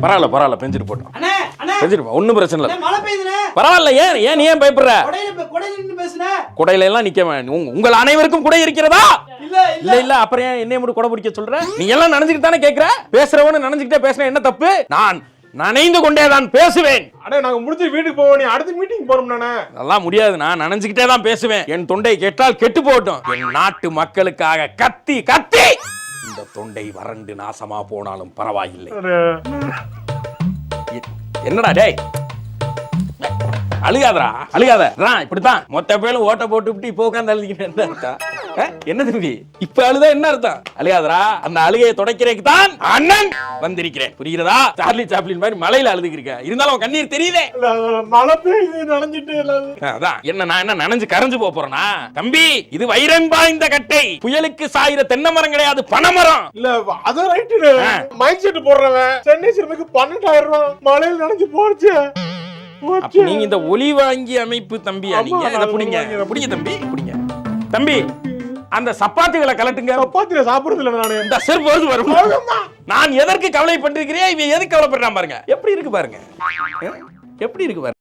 பரவாயில்ல பரவாயில்ல பெஞ்சிட்டு போட்டோம். அண்ணே அண்ணே பெஞ்சிட்டு ஒன்றும் பிரச்சனை இல்லை. மழை பெய்யுதுனே. பரவாயில்ல. ஏன் நீ ஏன் பயப்படுற? கொடையில நின்னு பேசுனே. குடையில எல்லாம் நிக்க உங்கள் அனைவருக்கும் குடை இருக்கிறதா? இல்ல இல்ல இல்ல அப்புறம் ஏன் என்னைய மட்டும் குடை பிடிக்க சொல்ற? நீ எல்லாம் நனைஞ்சுக்கிட்டு தானே கேக்குற? பேசுறவனு நனைஞ்சுக்கிட்டே பேசுற என்ன தப்பு? நான் நனைந்து கொண்டே தான் பேசுவேன். அடே நாங்க முடிச்சு வீட்டுக்கு போவோம், நீ அடுத்த மீட்டிங் போறோம் நானே. அதெல்லாம் முடியாது, நான் நனைஞ்சுக்கிட்டே தான் பேசுவேன். என் தொண்டை கெட்டால் கெட்டு போகட்டும். என் நாட்டு மக்களுக்காக கத்தி கத்தி இந்த தொண்டை வறண்டு நாசமா போனாலும் பரவாயில்லை. என்னடா டேய், அழுகாதரா அழுகாத. இப்படித்தான் மொத்த பேரும் ஓட்ட போட்டு விட்டு இப்போ உட்காந்து அழுதிக்கிட்டு என்ன தம்பி இப்ப அழுதா என்ன அர்த்தம்? அழுகாதரா, அந்த அழுகையை துடைக்கிறதுக்கு தான் அண்ணன் வந்திருக்கிறேன். புரிகிறதா? சார்லி சாப்ளின் மாதிரி மலையில அழுதுக்கிறேன். இருந்தாலும் கண்ணீர் தெரியுதே. மழை பெய்யுது நனைஞ்சிட்டு. அதான் என்ன நான் என்ன நனைஞ்சு கரைஞ்சு போறேனா? தம்பி இது வைரம் பாய்ந்த கட்டை, புயலுக்கு சாயிர தென்னை மரம் கிடையாது, பனைமரம். இல்ல அது ரைட்டு. மைக் செட் போடுறவன் சென்னை சிறுமைக்கு 12,000 ரூபாய் மழையில் நனைஞ்சு போச்சு. நீங்க இந்த ஒலி வாங்கி அமைப்பு தம்பியா? நீங்க இத புடிங்க புடிங்க தம்பி புடிங்க தம்பி. அந்த சப்பாத்துகளை கலட்டுங்க. சப்பாத்தில சாப்பிடுறது இல்ல நானு. இந்த செருப்பு வரும். நான் எதற்கு கவலைப்பட்டிருக்கிறேன், இவன் எதுக்கு கவலைப்படுறான் பாருங்க. எப்படி இருக்கு பாருங்க, எப்படி இருக்கு பாருங்க.